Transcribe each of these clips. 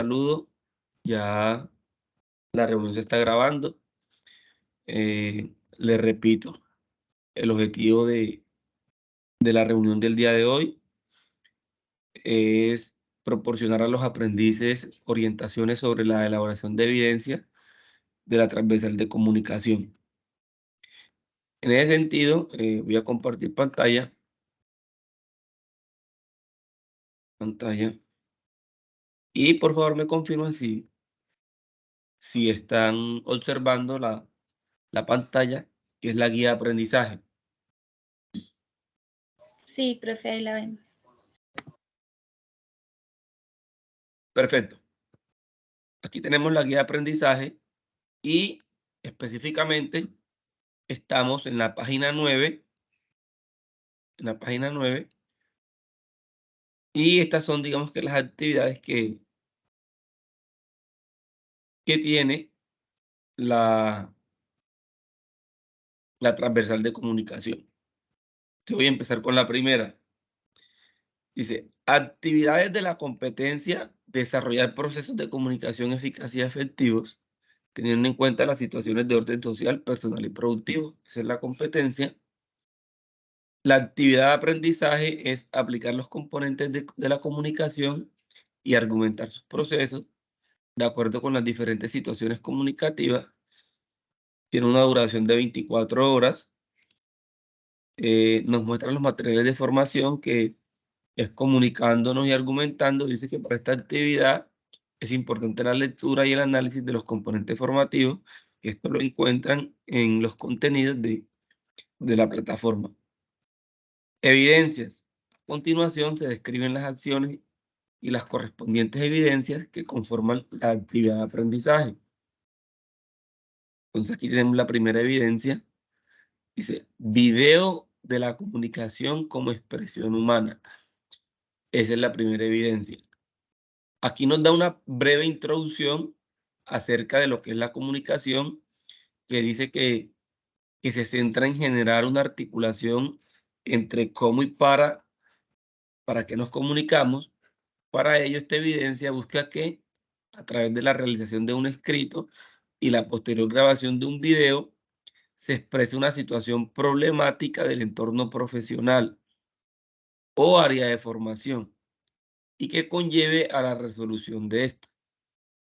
Saludo, ya la reunión se está grabando. Le repito, el objetivo de la reunión del día de hoy es proporcionar a los aprendices orientaciones sobre la elaboración de evidencia de la transversal de comunicación. En ese sentido, voy a compartir pantalla, y por favor me confirman si están observando la pantalla, que es la guía de aprendizaje. Sí, profe, ahí la vemos. Perfecto. Aquí tenemos la guía de aprendizaje y específicamente estamos en la página 9, y estas son, digamos que las actividades que tiene la transversal de comunicación. Te voy a empezar con la primera. Dice, actividades de la competencia, desarrollar procesos de comunicación eficaces y efectivos, teniendo en cuenta las situaciones de orden social, personal y productivo. Esa es la competencia. La actividad de aprendizaje es aplicar los componentes de la comunicación y argumentar sus procesos de acuerdo con las diferentes situaciones comunicativas. Tiene una duración de 24 horas. Nos muestra los materiales de formación, que es comunicándonos y argumentando. Dice que para esta actividad es importante la lectura y el análisis de los componentes formativos, que esto lo encuentran en los contenidos de la plataforma. Evidencias. A continuación se describen las acciones y las correspondientes evidencias que conforman la actividad de aprendizaje. Entonces aquí tenemos la primera evidencia. Dice, video de la comunicación como expresión humana. Esa es la primera evidencia. Aquí nos da una breve introducción acerca de lo que es la comunicación, que dice que se centra en generar una articulación entre cómo y para qué nos comunicamos. Para ello, esta evidencia busca que, a través de la realización de un escrito y la posterior grabación de un video, se exprese una situación problemática del entorno profesional o área de formación y que conlleve a la resolución de esta.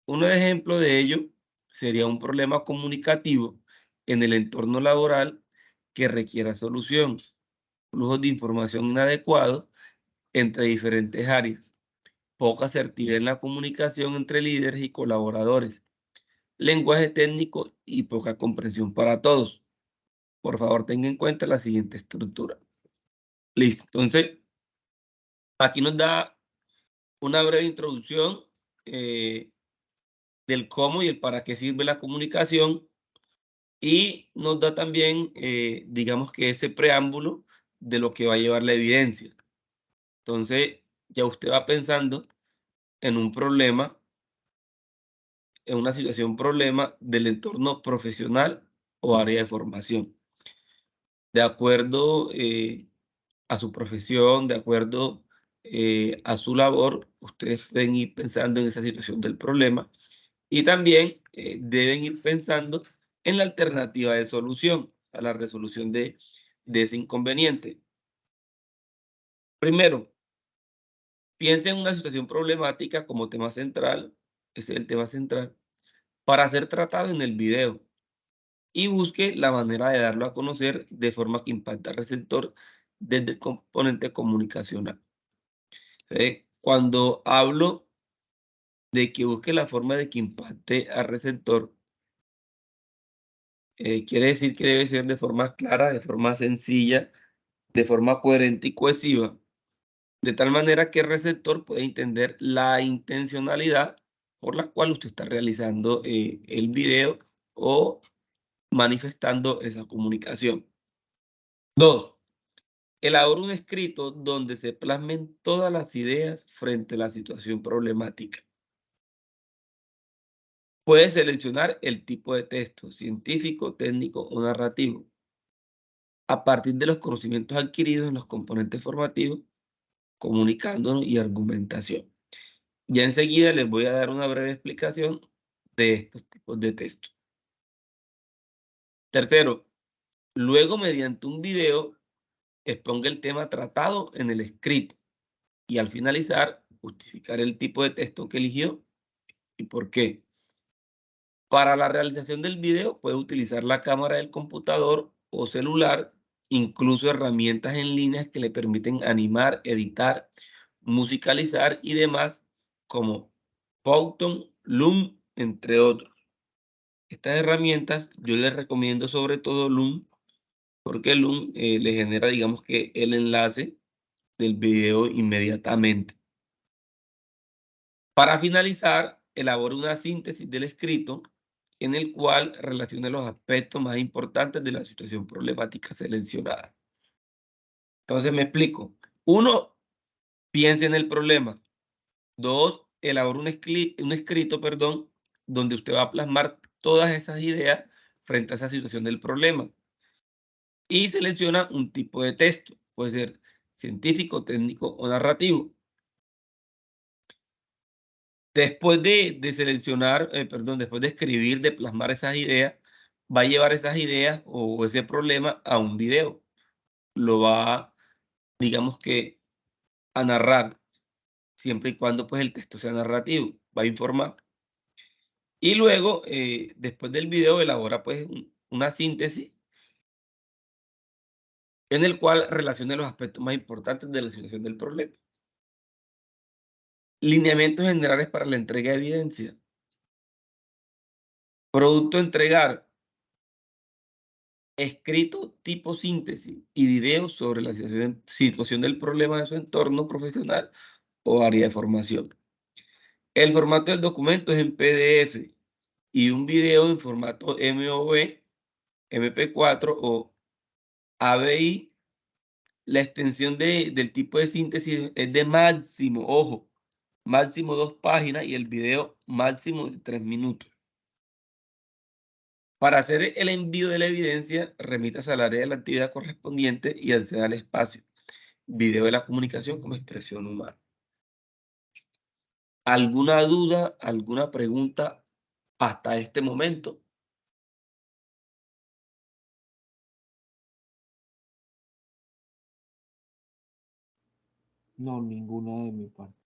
Un ejemplo de ello sería un problema comunicativo en el entorno laboral que requiera solución, flujos de información inadecuados entre diferentes áreas, poca asertividad en la comunicación entre líderes y colaboradores, lenguaje técnico y poca comprensión para todos. Por favor, tenga en cuenta la siguiente estructura. Listo. Entonces, aquí nos da una breve introducción del cómo y el para qué sirve la comunicación, y nos da también, digamos que ese preámbulo de lo que va a llevar la evidencia. Entonces, ya usted va pensando en un problema, en una problema del entorno profesional o área de formación. De acuerdo a su profesión, de acuerdo a su labor, ustedes deben ir pensando en esa situación del problema, y también deben ir pensando en la alternativa de solución a la resolución de ese inconveniente. Primero, piense en una situación problemática como tema central, ese es el tema central, para ser tratado en el video, y busque la manera de darlo a conocer de forma que impacte al receptor desde el componente comunicacional. Cuando hablo de que busque la forma de que impacte al receptor, quiere decir que debe ser de forma clara, de forma sencilla, de forma coherente y cohesiva, de tal manera que el receptor pueda entender la intencionalidad por la cual usted está realizando el video o manifestando esa comunicación. 2. Elabora un escrito donde se plasmen todas las ideas frente a la situación problemática. Puede seleccionar el tipo de texto, científico, técnico o narrativo, a partir de los conocimientos adquiridos en los componentes formativos, comunicándonos y argumentación. Ya enseguida les voy a dar una breve explicación de estos tipos de texto. Tercero, luego mediante un video exponga el tema tratado en el escrito y al finalizar justificar el tipo de texto que eligió y por qué. Para la realización del video puede utilizar la cámara del computador o celular, incluso herramientas en línea que le permiten animar, editar, musicalizar y demás, como Powtoon, Loom, entre otros. Estas herramientas yo les recomiendo sobre todo Loom, porque Loom le genera, digamos que el enlace del video inmediatamente. Para finalizar, elabore una síntesis del escrito en el cual relacione los aspectos más importantes de la situación problemática seleccionada. Entonces me explico. 1, piense en el problema. 2, elabore un escrito, donde usted va a plasmar todas esas ideas frente a esa situación del problema. Y selecciona un tipo de texto. Puede ser científico, técnico o narrativo. Después de seleccionar, después de escribir, de plasmar esas ideas, va a llevar esas ideas o ese problema a un video. Lo va, digamos que, a narrar, siempre y cuando pues el texto sea narrativo, va a informar. Y luego, después del video, elabora pues una síntesis en el cual relacione los aspectos más importantes de la situación del problema. Lineamientos generales para la entrega de evidencia. Producto a entregar. Escrito tipo síntesis y video sobre la situación del problema de su entorno profesional o área de formación. El formato del documento es en PDF y un video en formato MOV, MP4 o AVI. La extensión del tipo de síntesis es de máximo, ojo, máximo 2 páginas y el video máximo de 3 minutos. Para hacer el envío de la evidencia, remítase al área de la actividad correspondiente y acceda al espacio. Video de la comunicación como expresión humana. ¿Alguna duda, alguna pregunta hasta este momento? No, ninguna de mi parte.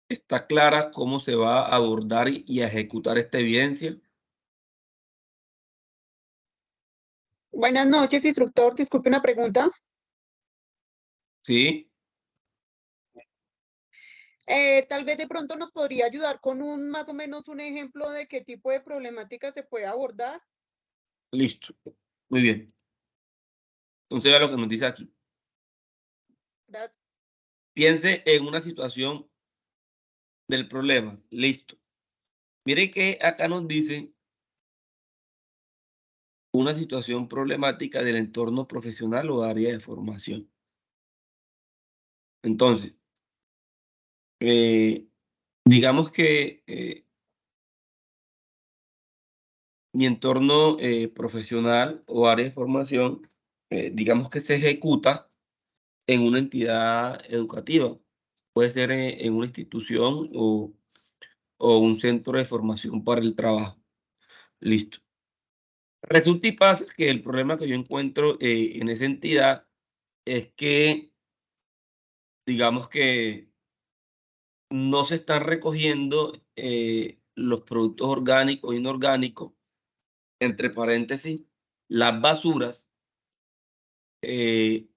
¿Está clara cómo se va a abordar y a ejecutar esta evidencia? Buenas noches, instructor. Disculpe una pregunta. Sí, Tal vez de pronto nos podría ayudar con más o menos un ejemplo de qué tipo de problemática se puede abordar. listo. Muy bien. Entonces vea lo que nos dice aquí. Gracias. Piense en una situación del problema. Listo. Mire que acá nos dice una situación problemática del entorno profesional o área de formación. Entonces, digamos que mi entorno profesional o área de formación, digamos que se ejecuta en una entidad educativa. Puede ser en una institución o un centro de formación para el trabajo. Listo. Resulta y pasa que el problema que yo encuentro en esa entidad es que, digamos que no se están recogiendo los productos orgánicos e inorgánicos, entre paréntesis, las basuras, eh,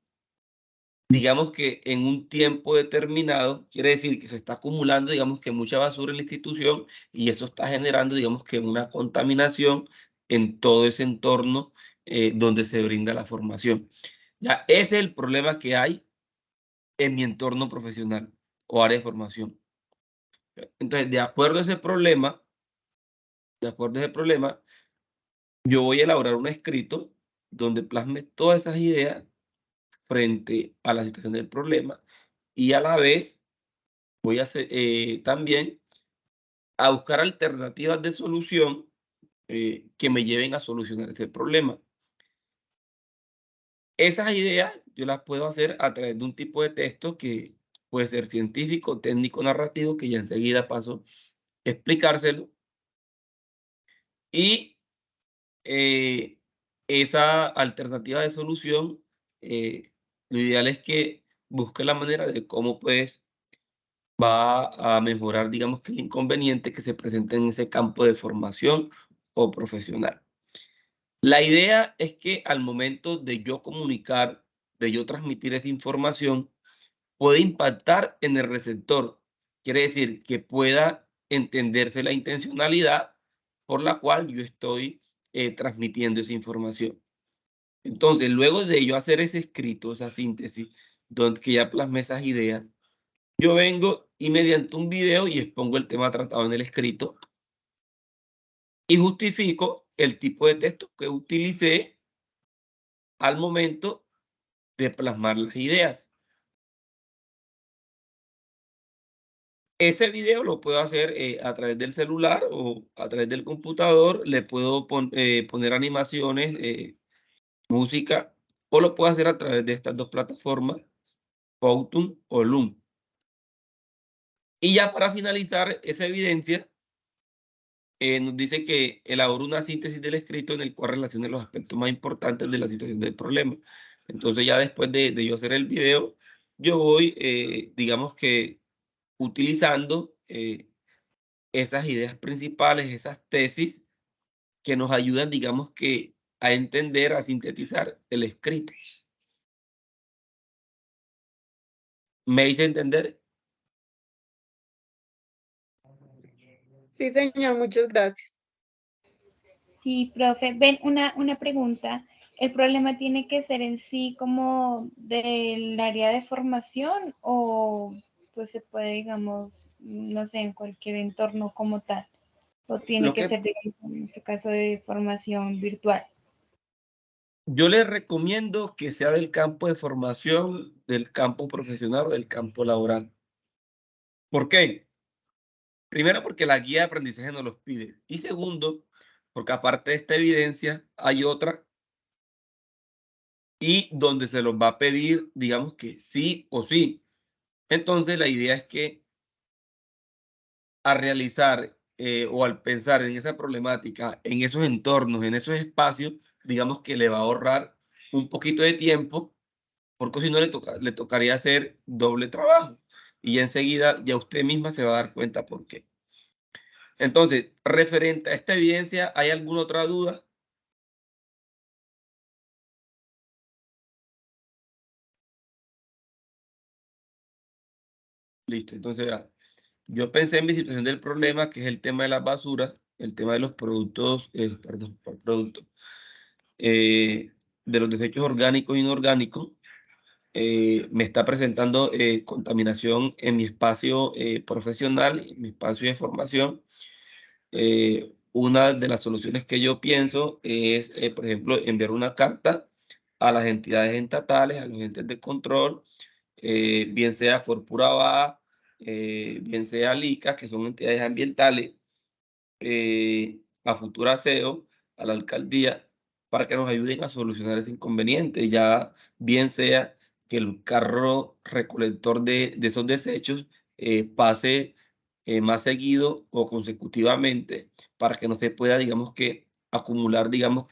digamos que en un tiempo determinado, quiere decir que se está acumulando, digamos que mucha basura en la institución y eso está generando, digamos que una contaminación en todo ese entorno donde se brinda la formación. Ya, ese es el problema que hay en mi entorno profesional o área de formación. Entonces, de acuerdo a ese problema, yo voy a elaborar un escrito donde plasme todas esas ideas frente a la situación del problema y a la vez voy a hacer, también a buscar alternativas de solución que me lleven a solucionar ese problema. Esas ideas yo las puedo hacer a través de un tipo de texto que puede ser científico, técnico, narrativo, que ya enseguida paso a explicárselo. Y esa alternativa de solución, lo ideal es que busque la manera de cómo pues va a mejorar, digamos que el inconveniente que se presenta en ese campo de formación o profesional. La idea es que al momento de yo comunicar, de yo transmitir esa información, puede impactar en el receptor. Quiere decir que pueda entenderse la intencionalidad por la cual yo estoy transmitiendo esa información. Entonces, luego de yo hacer ese escrito, esa síntesis, donde que ya plasmé esas ideas, yo vengo y mediante un video y expongo el tema tratado en el escrito y justifico el tipo de texto que utilicé al momento de plasmar las ideas. Ese video lo puedo hacer a través del celular o a través del computador. Le puedo poner animaciones, música, o lo puedo hacer a través de estas dos plataformas, Powtoon o Loom. Y ya para finalizar esa evidencia, nos dice que elabora una síntesis del escrito en el cual relaciona los aspectos más importantes de la situación del problema. Entonces ya después de yo hacer el video, yo voy, digamos que utilizando esas ideas principales, esas tesis que nos ayudan, digamos que a entender, a sintetizar el escrito. ¿Me hice entender? Sí, señor, muchas gracias. Sí, profe. Ven, una pregunta. ¿El problema tiene que ser en sí como del área de formación o pues se puede, digamos, no sé, en cualquier entorno como tal? ¿O tiene Lo que que ser, en este caso, de formación virtual? yo les recomiendo que sea del campo de formación, del campo profesional o del campo laboral. ¿Por qué? Primero, porque la guía de aprendizaje nos los pide. Y segundo, porque aparte de esta evidencia, hay otra y donde se los va a pedir, digamos que sí o sí. Entonces, la idea es que al realizar o al pensar en esa problemática, en esos entornos, en esos espacios, digamos que le va a ahorrar un poquito de tiempo, porque si no le tocaría hacer doble trabajo. Y enseguida ya usted misma se va a dar cuenta por qué. Entonces, referente a esta evidencia, ¿hay alguna otra duda? Listo, entonces vea, yo pensé en mi situación del problema, que es el tema de las basuras, el tema de los productos, perdón, por producto, de los desechos orgánicos e inorgánicos. Me está presentando contaminación en mi espacio profesional, en mi espacio de formación. Una de las soluciones que yo pienso es, por ejemplo, enviar una carta a las entidades estatales, a los entes de control, bien sea Corpuraba, bien sea LICA, que son entidades ambientales, a Futura SEO, a la alcaldía, para que nos ayuden a solucionar ese inconveniente, ya bien sea que el carro recolector de esos desechos pase más seguido o consecutivamente para que no se pueda, digamos que, acumular, digamos,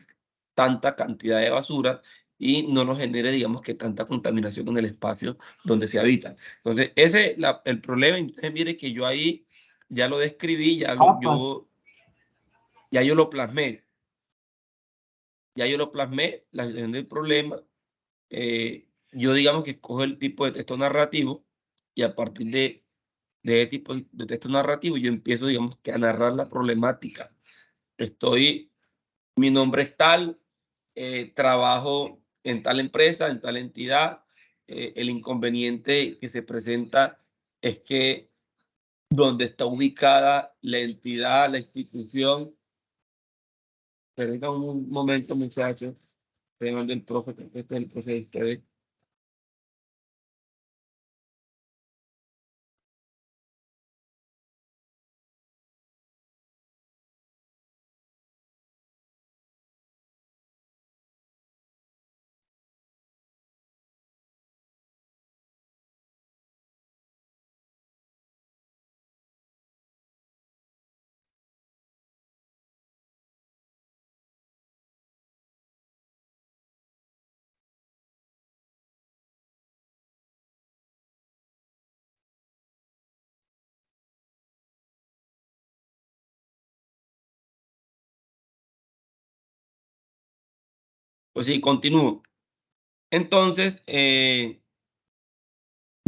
tanta cantidad de basura y no nos genere, digamos que, tanta contaminación en el espacio donde se habita. Entonces, ese es el problema. Entonces, mire que yo ahí ya lo describí, ya yo lo plasmé. Ya yo lo plasmé, la situación del problema. Yo digamos que escojo el tipo de texto narrativo y a partir de ese tipo de texto narrativo yo empiezo, digamos que a narrar la problemática. Mi nombre es tal, trabajo en tal empresa, en tal entidad. El inconveniente que se presenta es que donde está ubicada la entidad, la institución. Permítanme un momento, muchachos. Estoy llamando el profe, que este es el profe de ustedes. Pues sí, continúo. Entonces,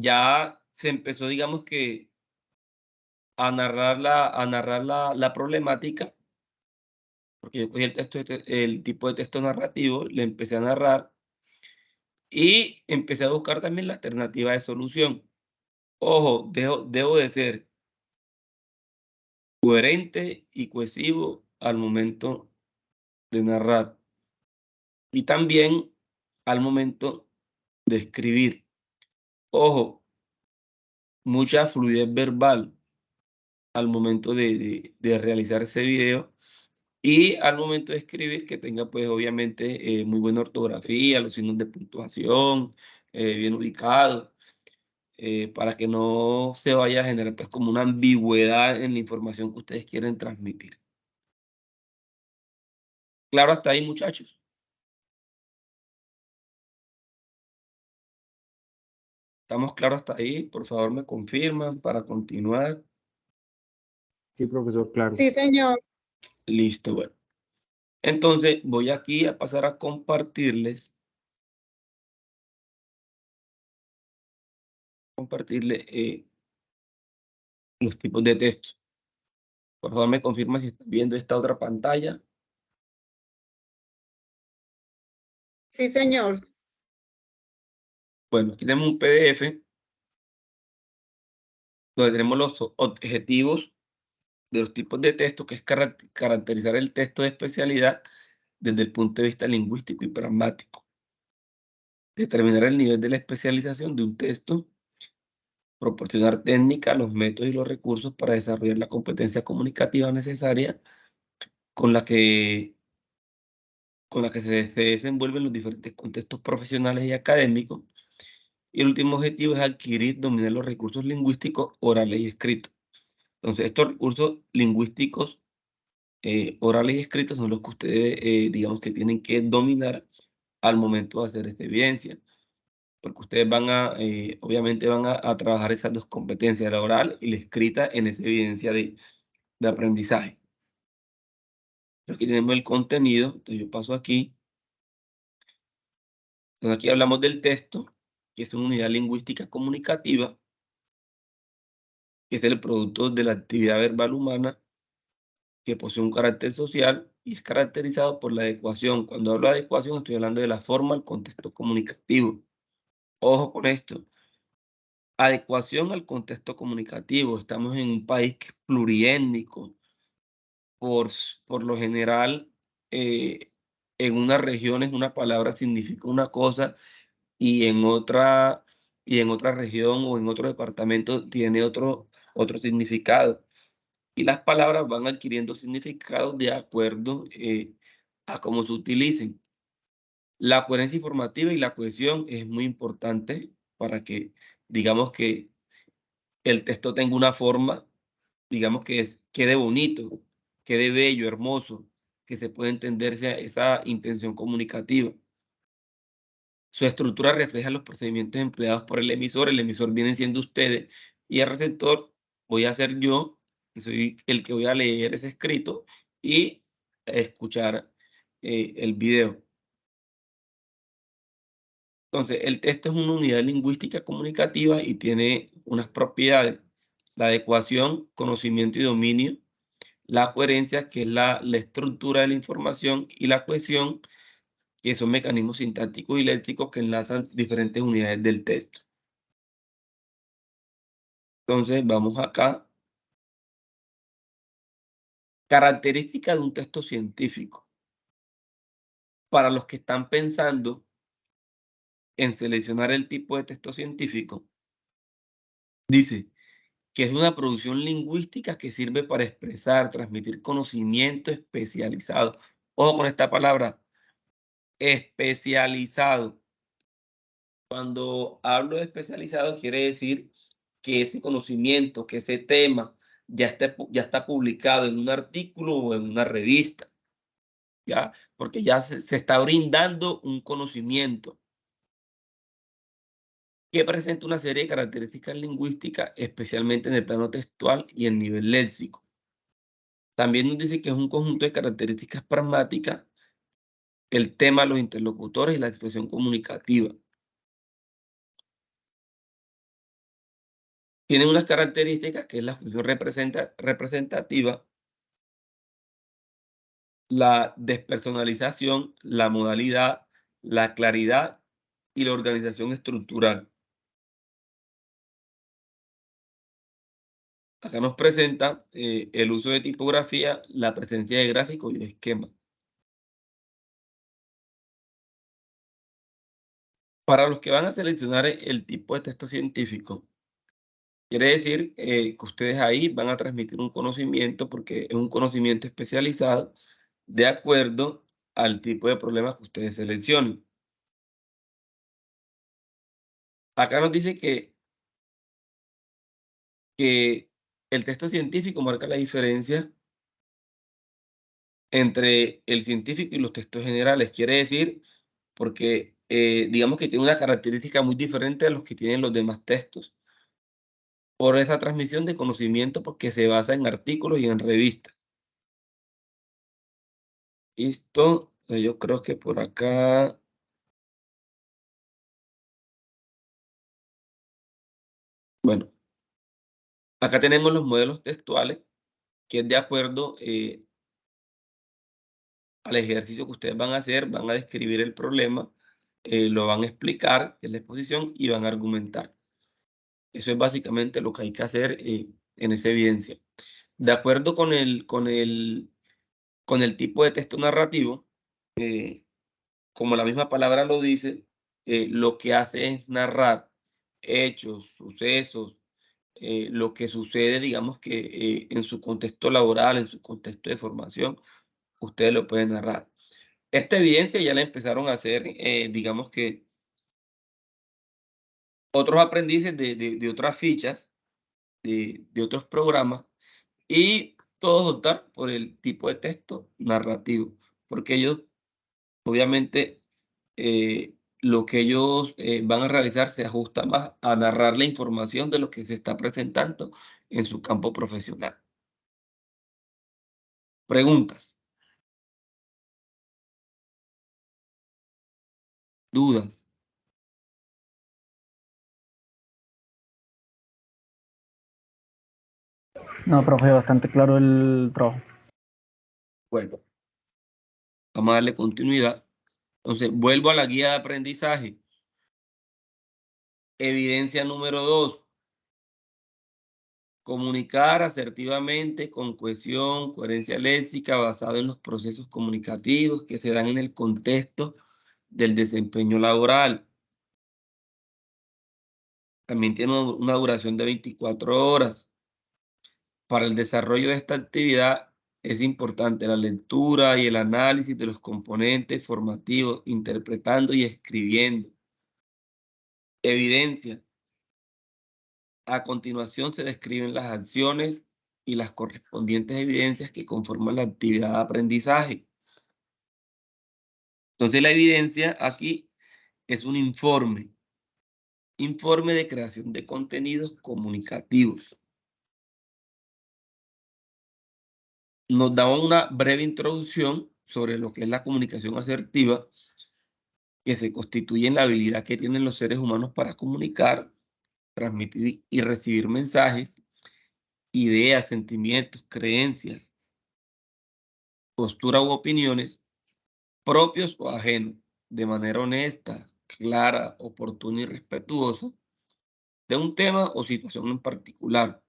ya se empezó, digamos que, a narrar la problemática, porque yo cogí el tipo de texto narrativo, le empecé a narrar y empecé a buscar también la alternativa de solución. Ojo, debo de ser coherente y cohesivo al momento de narrar y también al momento de escribir. Ojo, mucha fluidez verbal al momento de realizar ese video y al momento de escribir que tenga pues obviamente muy buena ortografía, los signos de puntuación, bien ubicado, para que no se vaya a generar pues como una ambigüedad en la información que ustedes quieren transmitir. Claro hasta ahí, muchachos. ¿Estamos claros hasta ahí? Por favor, me confirman para continuar. Sí, profesor, claro. Sí, señor. Listo, bueno. Entonces voy aquí a pasar a compartirles los tipos de texto. Por favor, me confirma si están viendo esta otra pantalla. Sí, señor. Bueno, aquí tenemos un PDF donde tenemos los objetivos de los tipos de texto, que es caracterizar el texto de especialidad desde el punto de vista lingüístico y pragmático. Determinar el nivel de la especialización de un texto. Proporcionar técnicas, los métodos y los recursos para desarrollar la competencia comunicativa necesaria con la que, se desenvuelven los diferentes contextos profesionales y académicos. Y el último objetivo es adquirir, dominar los recursos lingüísticos orales y escritos. Entonces, estos recursos lingüísticos orales y escritos son los que ustedes, digamos que tienen que dominar al momento de hacer esta evidencia, porque ustedes obviamente van a trabajar esas dos competencias, la oral y la escrita, en esa evidencia de aprendizaje. Aquí tenemos el contenido, entonces yo paso aquí. Entonces aquí hablamos del texto, que es una unidad lingüística comunicativa, que es el producto de la actividad verbal humana, que posee un carácter social y es caracterizado por la adecuación. Cuando hablo de adecuación, estoy hablando de la forma al contexto comunicativo. Ojo con esto. Adecuación al contexto comunicativo. Estamos en un país que es pluriétnico. Por lo general, en unas regiones una palabra significa una cosa y en otra región o en otro departamento tiene otro significado. Y las palabras van adquiriendo significados de acuerdo a cómo se utilicen. La coherencia informativa y la cohesión es muy importante para que, digamos que el texto tenga una forma, digamos que quede bonito, quede bello, hermoso, que se pueda entender esa intención comunicativa. Su estructura refleja los procedimientos empleados por el emisor vienen siendo ustedes, y el receptor voy a ser yo, que soy el que voy a leer ese escrito y escuchar el video. Entonces, el texto es una unidad lingüística comunicativa y tiene unas propiedades: la adecuación, conocimiento y dominio; la coherencia, que es la estructura de la información; y la cohesión, que son mecanismos sintácticos y léxicos que enlazan diferentes unidades del texto. Entonces, vamos acá. Características de un texto científico. Para los que están pensando en seleccionar el tipo de texto científico, dice que es una producción lingüística que sirve para expresar, transmitir conocimiento especializado. Ojo con esta palabra, especializado. Cuando hablo de especializado, quiere decir que ese conocimiento, que ese tema ya está publicado en un artículo o en una revista, ¿ya? Porque ya se está brindando un conocimiento que presenta una serie de características lingüísticas, especialmente en el plano textual y en nivel léxico. También nos dice que es un conjunto de características pragmáticas el tema, los interlocutores y la situación comunicativa. Tienen unas características que es la función representativa, la despersonalización, la modalidad, la claridad y la organización estructural. Acá nos presenta el uso de tipografía, la presencia de gráficos y de esquemas. Para los que van a seleccionar el tipo de texto científico, quiere decir que ustedes ahí van a transmitir un conocimiento porque es un conocimiento especializado de acuerdo al tipo de problema que ustedes seleccionen. Acá nos dice que el texto científico marca la diferencia entre el científico y los textos generales. Quiere decir, porque digamos que tiene una característica muy diferente a los que tienen los demás textos. Por esa transmisión de conocimiento, porque se basa en artículos y en revistas. Listo. Yo creo que por acá. Bueno, acá tenemos los modelos textuales, que es de acuerdo al ejercicio que ustedes van a hacer, van a describir el problema, lo van a explicar, que es la exposición, y van a argumentar. Eso es básicamente lo que hay que hacer en esa evidencia. De acuerdo con el tipo de texto narrativo, como la misma palabra lo dice, lo que hace es narrar hechos, sucesos, lo que sucede, digamos que en su contexto laboral, en su contexto de formación, ustedes lo pueden narrar. Esta evidencia ya la empezaron a hacer, digamos que otros aprendices de otras fichas, de otros programas, y todos optar por el tipo de texto narrativo, porque ellos, obviamente, lo que ellos van a realizar se ajusta más a narrar la información de lo que se está presentando en su campo profesional. Preguntas, dudas. No, profe, bastante claro el trabajo. Bueno, vamos a darle continuidad. Entonces, vuelvo a la guía de aprendizaje. Evidencia número 2. Comunicar asertivamente con cohesión, coherencia léxica, basado en los procesos comunicativos que se dan en el contexto del desempeño laboral. También tiene una duración de 24 horas. Para el desarrollo de esta actividad es importante la lectura y el análisis de los componentes formativos, interpretando y escribiendo. Evidencia. A continuación se describen las acciones y las correspondientes evidencias que conforman la actividad de aprendizaje. Entonces la evidencia aquí es un informe de creación de contenidos comunicativos. Nos da una breve introducción sobre lo que es la comunicación asertiva, que se constituye en la habilidad que tienen los seres humanos para comunicar, transmitir y recibir mensajes, ideas, sentimientos, creencias, posturas u opiniones propios o ajenos, de manera honesta, clara, oportuna y respetuosa, de un tema o situación en particular,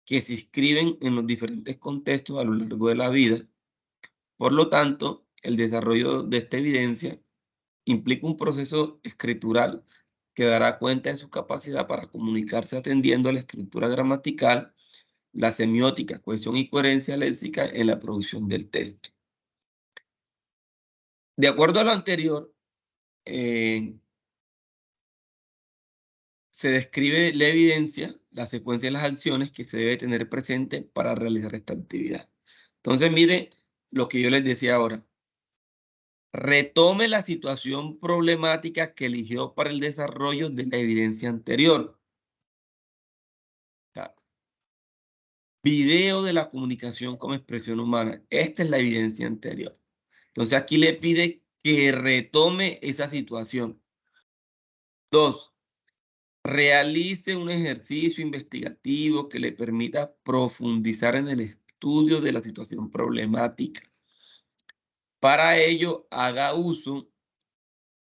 que se inscriben en los diferentes contextos a lo largo de la vida. Por lo tanto, el desarrollo de esta evidencia implica un proceso escritural que dará cuenta de su capacidad para comunicarse atendiendo a la estructura gramatical, la semiótica, cohesión y coherencia léxica en la producción del texto. De acuerdo a lo anterior, se describe la evidencia, la secuencia de las acciones que se debe tener presente para realizar esta actividad. Entonces, mire lo que yo les decía ahora. Retome la situación problemática que eligió para el desarrollo de la evidencia anterior. Video de la comunicación como expresión humana. Esta es la evidencia anterior. Entonces aquí le pide que retome esa situación. 2. Realice un ejercicio investigativo que le permita profundizar en el estudio de la situación problemática. Para ello, haga uso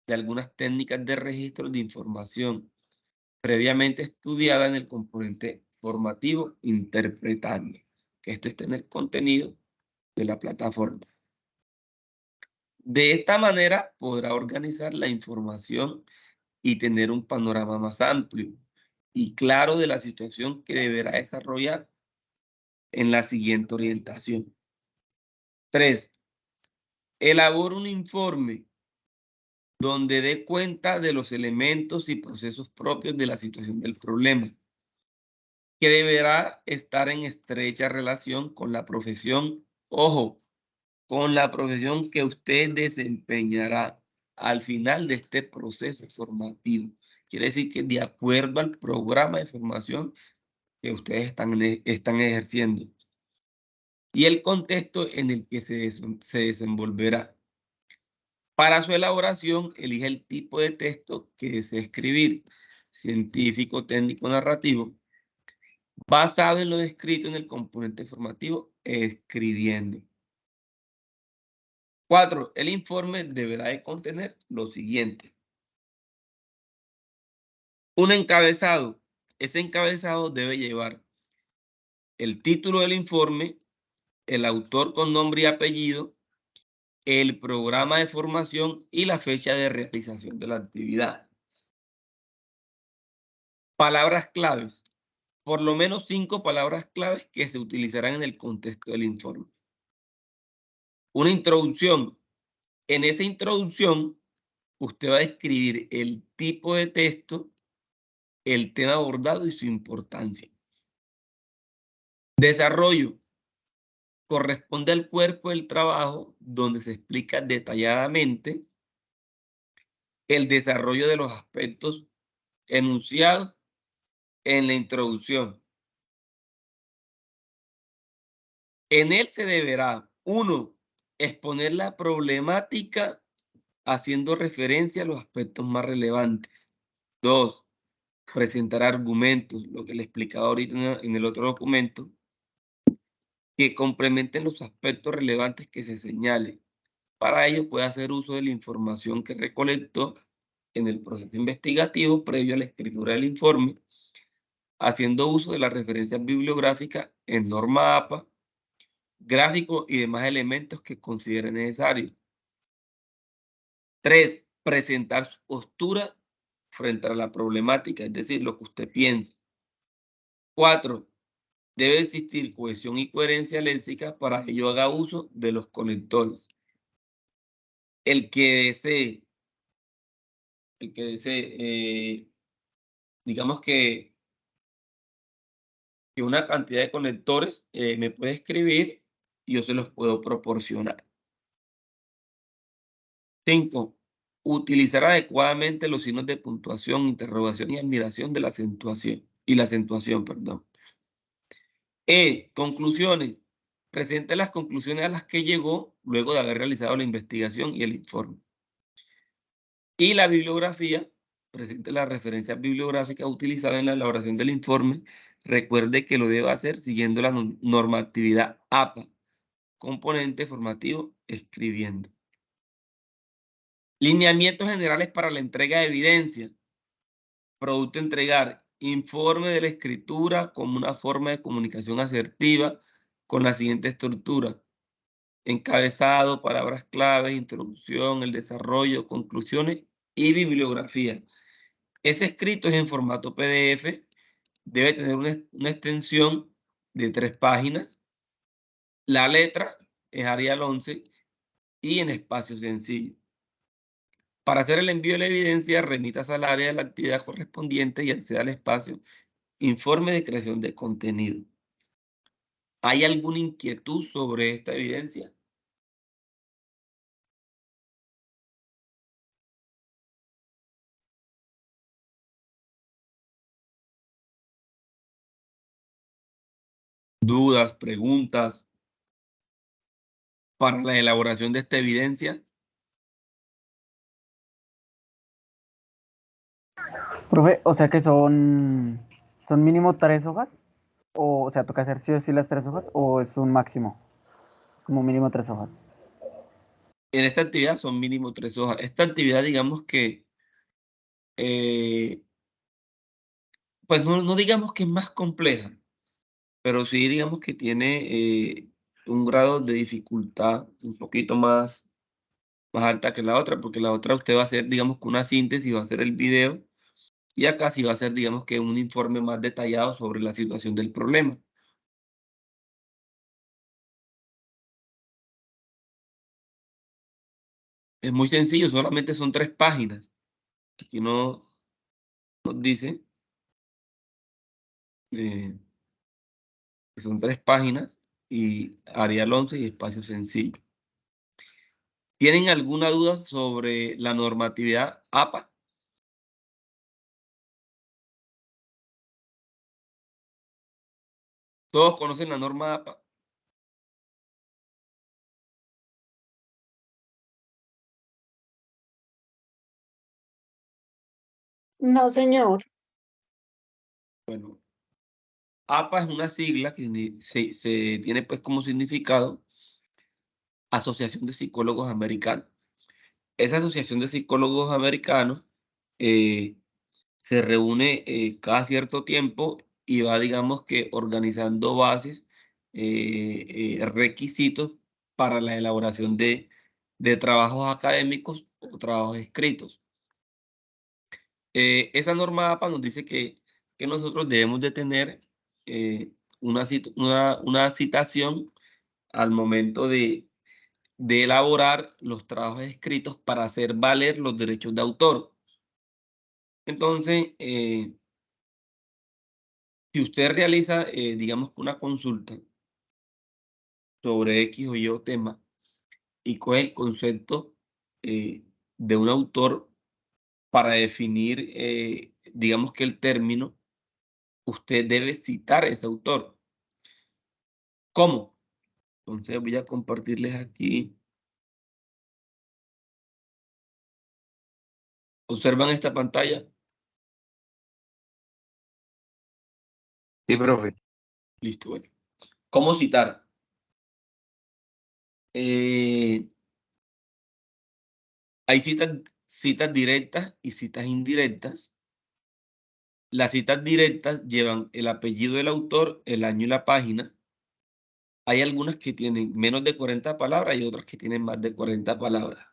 de algunas técnicas de registro de información previamente estudiada en el componente formativo interpretando, que esto está en el contenido de la plataforma. De esta manera podrá organizar la información y tener un panorama más amplio y claro de la situación que deberá desarrollar en la siguiente orientación. 3. Elabora un informe donde dé cuenta de los elementos y procesos propios de la situación del problema, que deberá estar en estrecha relación con la profesión, ojo, con la profesión que usted desempeñará al final de este proceso formativo. Quiere decir que de acuerdo al programa de formación que ustedes están ejerciendo y el contexto en el que se desenvolverá. Para su elaboración, elige el tipo de texto que desee escribir, científico, técnico, narrativo, basado en lo descrito en el componente formativo, escribiendo. 4. El informe deberá de contener lo siguiente. Un encabezado. Ese encabezado debe llevar el título del informe, el autor con nombre y apellido, el programa de formación y la fecha de realización de la actividad. Palabras claves. Por lo menos 5 palabras claves que se utilizarán en el contexto del informe. Una introducción. En esa introducción, usted va a escribir el tipo de texto, el tema abordado y su importancia. Desarrollo. Corresponde al cuerpo del trabajo donde se explica detalladamente el desarrollo de los aspectos enunciados en la introducción. En él se deberá, 1, exponer la problemática haciendo referencia a los aspectos más relevantes. 2, presentar argumentos, lo que le explicaba ahorita en el otro documento, que complementen los aspectos relevantes que se señalen. Para ello puede hacer uso de la información que recolectó en el proceso investigativo previo a la escritura del informe, haciendo uso de las referencias bibliográficas en norma APA, gráficos y demás elementos que considere necesarios. 3. Presentar su postura frente a la problemática, es decir, lo que usted piensa. 4. Debe existir cohesión y coherencia léxica, para ello haga uso de los conectores. El que desee, digamos que una cantidad de conectores me puede escribir y yo se los puedo proporcionar. 5. Utilizar adecuadamente los signos de puntuación, interrogación y admiración de la acentuación perdón. Conclusiones. Presente las conclusiones a las que llegó luego de haber realizado la investigación y el informe. Y la bibliografía. Presente las referencias bibliográficas utilizadas en la elaboración del informe. Recuerde que lo debe hacer siguiendo la normatividad APA. Componente formativo, escribiendo. Lineamientos generales para la entrega de evidencia. Producto a entregar. Informe de la escritura como una forma de comunicación asertiva con la siguiente estructura: encabezado, palabras claves, introducción, el desarrollo, conclusiones y bibliografía. Ese escrito es en formato PDF, debe tener una extensión de 3 páginas. La letra es Arial 11 y en espacio sencillo. Para hacer el envío de la evidencia, remítase al área de la actividad correspondiente y acceda al espacio Informe de creación de contenido. ¿Hay alguna inquietud sobre esta evidencia? ¿Dudas, preguntas? para la elaboración de esta evidencia? Profe, o sea que son mínimo 3 hojas, o sea, toca hacer sí o sí las 3 hojas, o es un máximo, como mínimo 3 hojas. En esta actividad son mínimo 3 hojas. Esta actividad, digamos que, pues no digamos que es más compleja, pero sí digamos que tiene un grado de dificultad un poquito más alta que la otra, porque la otra usted va a hacer, digamos, que una síntesis, va a hacer el video, y acá sí va a hacer, digamos, que un informe más detallado sobre la situación del problema. Es muy sencillo, solamente son 3 páginas. Aquí nos dice que son 3 páginas y Arial 11 y espacio sencillo. ¿Tienen alguna duda sobre la normatividad APA? ¿Todos conocen la norma APA? No, señor. Bueno, APA es una sigla que se tiene pues como significado Asociación de Psicólogos Americanos. Esa Asociación de Psicólogos Americanos se reúne cada cierto tiempo y va, digamos que, organizando bases, requisitos para la elaboración de trabajos académicos o trabajos escritos. Esa norma APA nos dice que nosotros debemos de tener una citación al momento de elaborar los trabajos escritos para hacer valer los derechos de autor. Entonces, si usted realiza, digamos, una consulta sobre X o Y tema y coge el concepto de un autor para definir, digamos que el término, usted debe citar a ese autor. ¿Cómo? Entonces voy a compartirles aquí. ¿Observan esta pantalla? Sí, profe. Listo, bueno. ¿Cómo citar? Hay citas directas y citas indirectas. Las citas directas llevan el apellido del autor, el año y la página. Hay algunas que tienen menos de 40 palabras y otras que tienen más de 40 palabras.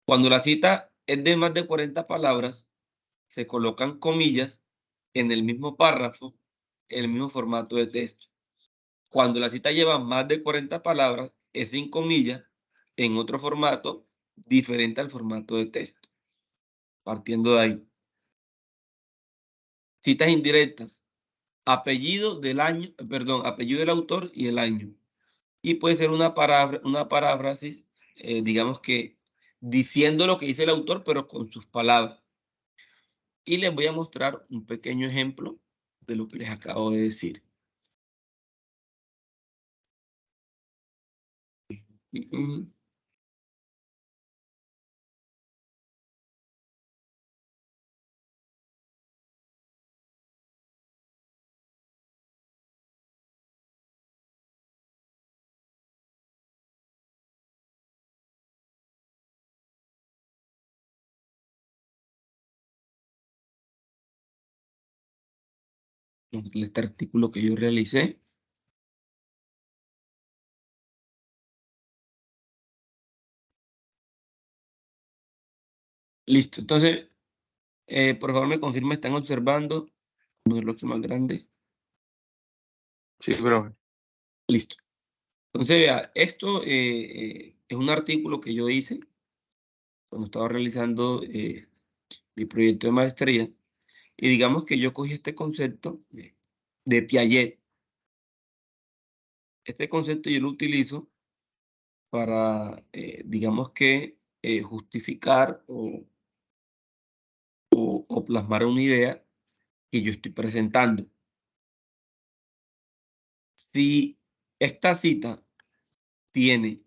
Cuando la cita es de más de 40 palabras, se colocan comillas en el mismo párrafo, en el mismo formato de texto. Cuando la cita lleva más de 40 palabras, es sin comillas, en otro formato diferente al formato de texto. Partiendo de ahí. Citas indirectas. Apellido del año, perdón, apellido del autor y el año. Y puede ser una paráfrasis, digamos que diciendo lo que dice el autor, pero con sus palabras. Y les voy a mostrar un pequeño ejemplo de lo que les acabo de decir. Este artículo que yo realicé. Listo, entonces, por favor me confirma, ¿están observando? Vamos a verlo aquí más grande. Sí, profe. Listo. Entonces, vea, esto es un artículo que yo hice cuando estaba realizando mi proyecto de maestría. Y digamos que yo cogí este concepto de Piaget. Este concepto yo lo utilizo para, digamos que, justificar o plasmar una idea que yo estoy presentando. Si esta cita tiene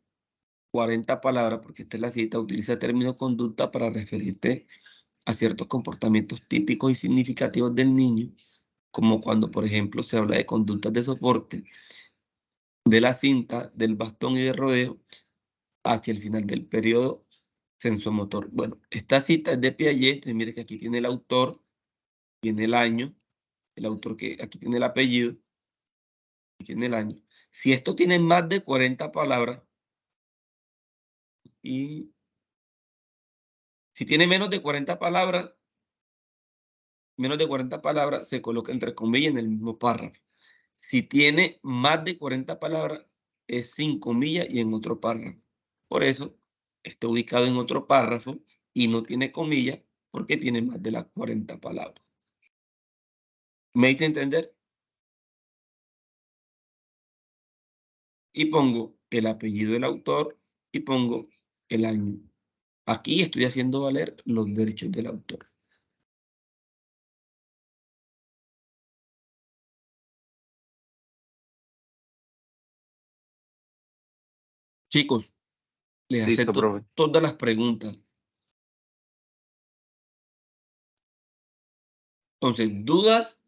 40 palabras, porque esta es la cita, utiliza el término conducta para referirte a ciertos comportamientos típicos y significativos del niño, como cuando, por ejemplo, se habla de conductas de soporte, de la cinta, del bastón y de rodeo, hacia el final del periodo sensomotor. Bueno, esta cita es de Piaget, entonces mire que aquí tiene el autor, tiene el año, el autor que aquí tiene el apellido, y tiene el año. Si esto tiene más de 40 palabras, y si tiene menos de 40 palabras, se coloca entre comillas en el mismo párrafo. Si tiene más de 40 palabras, es sin comillas y en otro párrafo. Por eso está ubicado en otro párrafo y no tiene comillas porque tiene más de las 40 palabras. ¿Me hice entender? Y pongo el apellido del autor y pongo el año. Aquí estoy haciendo valer los derechos del autor. Chicos, les Listo, acepto profe. todas las preguntas. Entonces, dudas,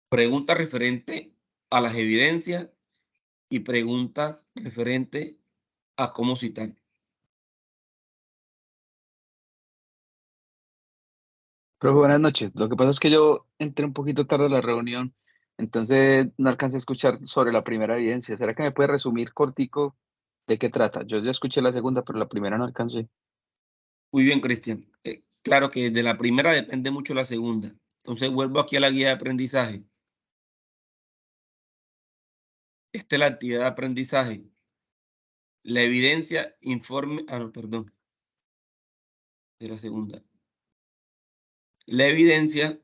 preguntas referente a las evidencias y preguntas referente a cómo citar. Profe, buenas noches. Lo que pasa es que yo entré un poquito tarde a la reunión, entonces no alcancé a escuchar sobre la primera evidencia. ¿Será que me puede resumir cortico de qué trata? Yo ya escuché la segunda, pero la primera no alcancé. Muy bien, Cristian. Claro que de la primera depende mucho la segunda. Entonces, vuelvo aquí a la guía de aprendizaje. Esta es la actividad de aprendizaje. La evidencia, informe... Ah, no, perdón. De la segunda. La evidencia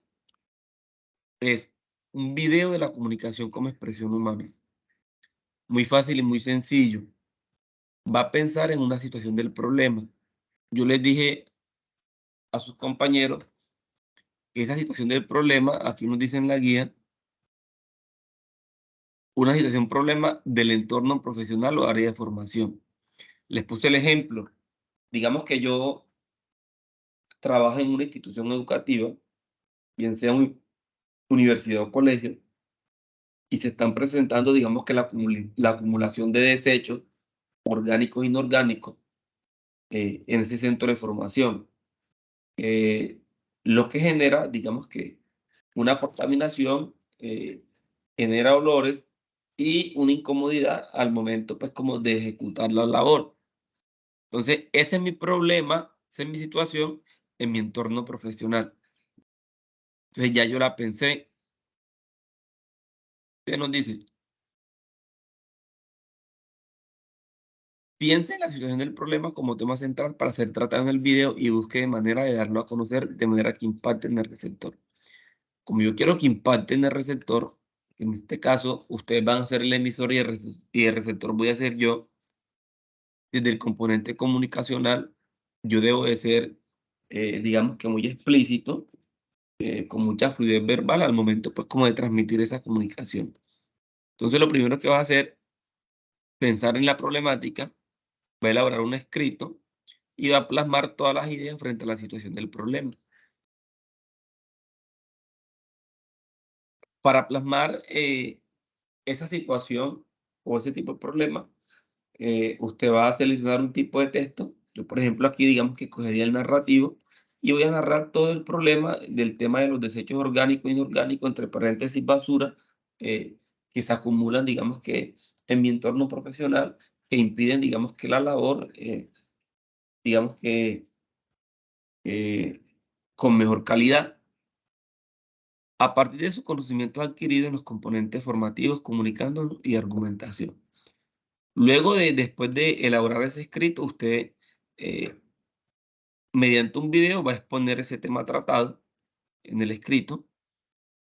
es un video de la comunicación como expresión humana. Muy fácil y muy sencillo. Va a pensar en una situación del problema. Yo les dije a sus compañeros que esa situación del problema, aquí nos dice en la guía, una situación problema del entorno profesional o área de formación. Les puse el ejemplo. Digamos que yo trabajo en una institución educativa, bien sea una universidad o colegio, y se están presentando, digamos que la acumulación de desechos orgánicos e inorgánicos en ese centro de formación. Lo que genera, digamos que una contaminación, genera olores y una incomodidad al momento, pues, como de ejecutar la labor. Entonces, ese es mi problema, esa es mi situación en mi entorno profesional. Entonces, ya yo la pensé. ¿Qué nos dice? Piense en la situación del problema como tema central para ser tratado en el video y busque de manera de darlo a conocer de manera que impacte en el receptor. Como yo quiero que impacte en el receptor, en este caso, ustedes van a ser el emisor y el receptor voy a ser yo. Desde el componente comunicacional, yo debo de ser, digamos que muy explícito, con mucha fluidez verbal al momento, pues, como de transmitir esa comunicación. Entonces, lo primero que va a hacer, pensar en la problemática, va a elaborar un escrito y va a plasmar todas las ideas frente a la situación del problema. Para plasmar esa situación o ese tipo de problema, usted va a seleccionar un tipo de texto. Yo, por ejemplo, aquí digamos que cogería el narrativo y voy a narrar todo el problema del tema de los desechos orgánicos e inorgánicos, entre paréntesis basura, que se acumulan, digamos que en mi entorno profesional, que impiden, digamos que la labor, digamos que eh, con mejor calidad. A partir de sus conocimientos adquiridos en los componentes formativos, comunicando y argumentación. Luego después de elaborar ese escrito, usted, mediante un video, va a exponer ese tema tratado en el escrito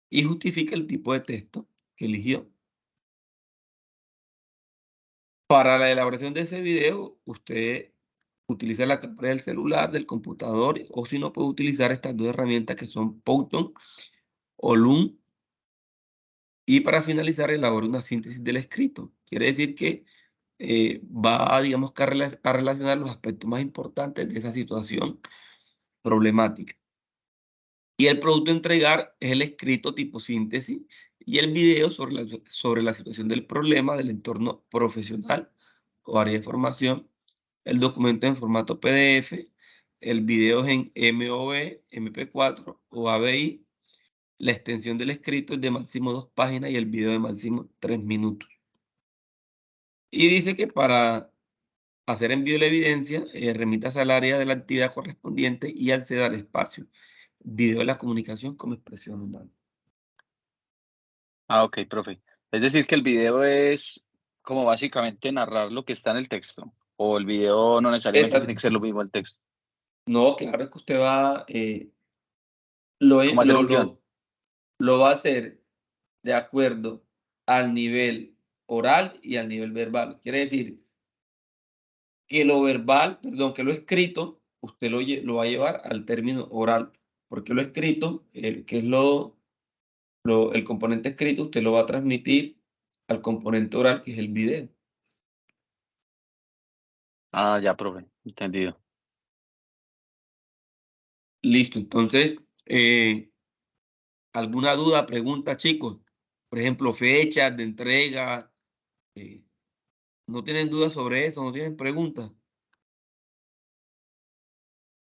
y justifica el tipo de texto que eligió. Para la elaboración de ese video, usted utiliza la cámara del celular, del computador, o si no, puede utilizar estas dos herramientas que son Powtoon o Loom. Y para finalizar, elabora una síntesis del escrito. Quiere decir que va, digamos, que a relacionar los aspectos más importantes de esa situación problemática. Y el producto a entregar es el escrito tipo síntesis y el video sobre la situación del problema del entorno profesional o área de formación, el documento en formato PDF, el video en MOV, MP4 o AVI, la extensión del escrito es de máximo 2 páginas y el video de máximo 3 minutos. Y dice que para hacer envío de la evidencia, remítase al área de la actividad correspondiente y acceda al espacio. Video de la comunicación como expresión humana. Ah, ok, profe. Es decir, que el video es como básicamente narrar lo que está en el texto, o el video no necesariamente tiene Exacto. que ser lo mismo el texto, No, claro, es que usted va, lo, como hacer un guión. lo va a hacer de acuerdo al nivel oral y al nivel verbal. Quiere decir que lo verbal, perdón, que lo escrito, usted lo va a llevar al término oral, porque lo escrito, que es el componente escrito, usted lo va a transmitir al componente oral, que es el video. Ah, ya, profe, entendido. Listo, entonces, ¿alguna duda, pregunta, chicos? Por ejemplo, fechas de entrega. ¿No tienen dudas sobre eso? ¿No tienen preguntas?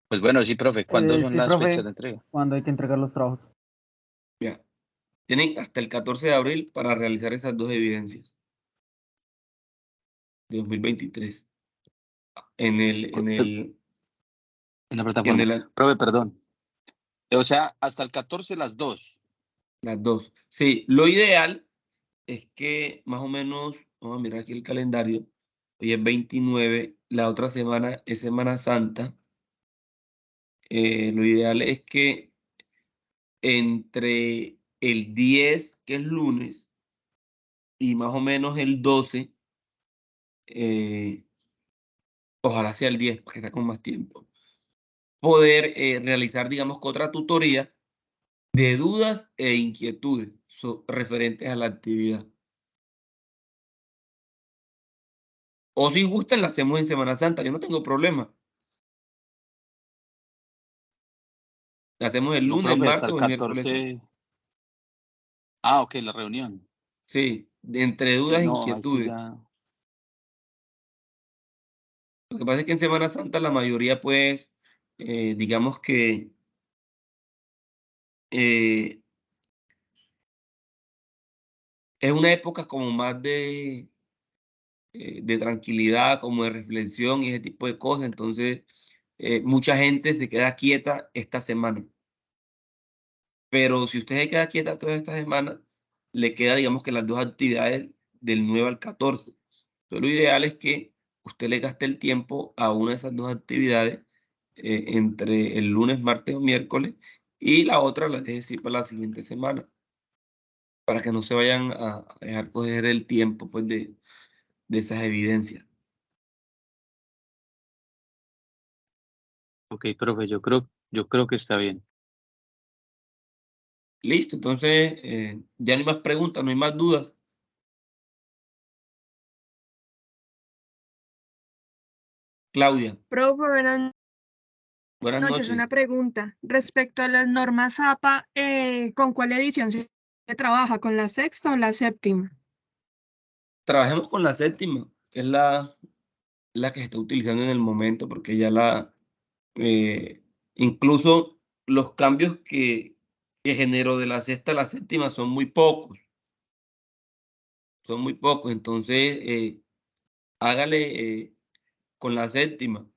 Pues bueno, sí, profe, ¿cuándo son Sí, las fechas profe, de entrega? ¿cuándo hay que entregar los trabajos? Ya. Tienen hasta el 14 de abril para realizar esas 2 evidencias de 2023. En el, en el, En la en plataforma. el, Profe, perdón. O sea, hasta el 14 las 2. las 2. Sí, lo ideal es que más o menos, vamos a mirar aquí el calendario. Hoy es 29, la otra semana es Semana Santa. Lo ideal es que entre el 10, que es lunes, y más o menos el 12, ojalá sea el 10, para que sea con más tiempo, poder realizar, digamos, que otra tutoría de dudas e inquietudes referentes a la actividad. O si gustan, la hacemos en Semana Santa, yo no tengo problema. La hacemos el No, lunes, el profe, hasta martes el o el miércoles. 14. Ah, ok, la reunión. Sí, entre Uy, dudas e no, ahí sí inquietudes. ya. Lo que pasa es que en Semana Santa la mayoría, pues, digamos que eh, es una época como más de tranquilidad, como de reflexión y ese tipo de cosas. Entonces, mucha gente se queda quieta esta semana. Pero si usted se queda quieta toda esta semana, le queda, digamos, que las 2 actividades del 9 al 14. Entonces, lo ideal es que usted le gaste el tiempo a una de esas 2 actividades, entre el lunes, martes o miércoles, y la otra la deje así para la siguiente semana, para que no se vayan a dejar coger el tiempo, pues, de esas evidencias. Ok, profe, yo creo que está bien. Listo, entonces, ya no hay más preguntas, no hay más dudas. Claudia, Profe, buenas buenas noches. Una noches. pregunta. Respecto a las normas APA, ¿con cuál edición se trabaja? ¿Con la sexta o la séptima? Trabajemos con la séptima, que es la que se está utilizando en el momento, porque ya incluso los cambios que generó de la sexta a la séptima son muy pocos, entonces hágale con la séptima,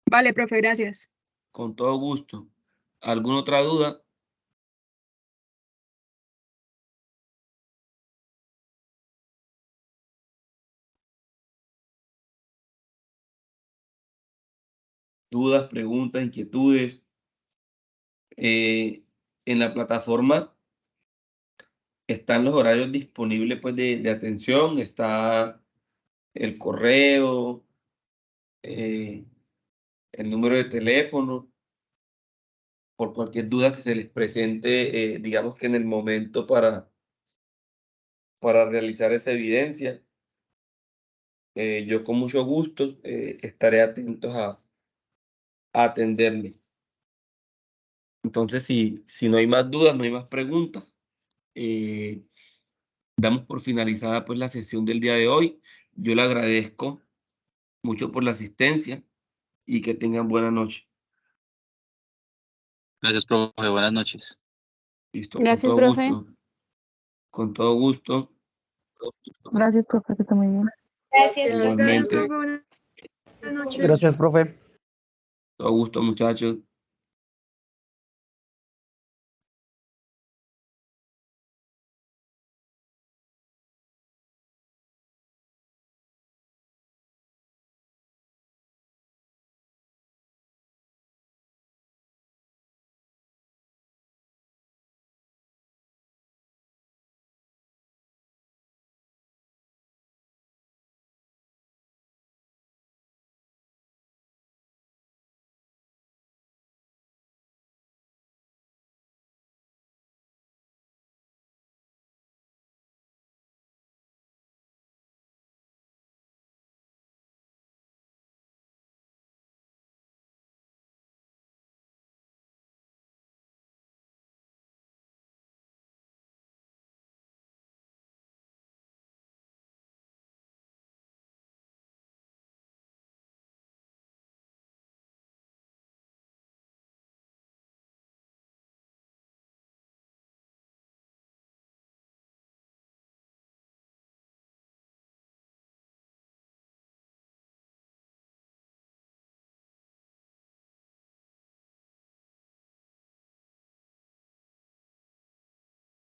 Vale, profe, gracias. con todo gusto. ¿Alguna otra duda? Dudas, preguntas, inquietudes. En la plataforma están los horarios disponibles, pues, de atención, está el correo, eh, el número de teléfono, por cualquier duda que se les presente, digamos que en el momento para realizar esa evidencia. Yo con mucho gusto estaré atento a atenderle. Entonces, si no hay más dudas, no hay más preguntas, eh, damos por finalizada pues la sesión del día de hoy. Yo le agradezco mucho por la asistencia y que tengan buena noche. Gracias, profe. Buenas noches. Listo, Gracias, profe. con todo gusto, Gracias, profe, que está muy bien. Gracias, Gracias. profe. Gracias, igualmente, profe. Buenas noches. Gracias, profe. todo gusto, muchachos.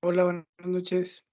Hola, buenas noches.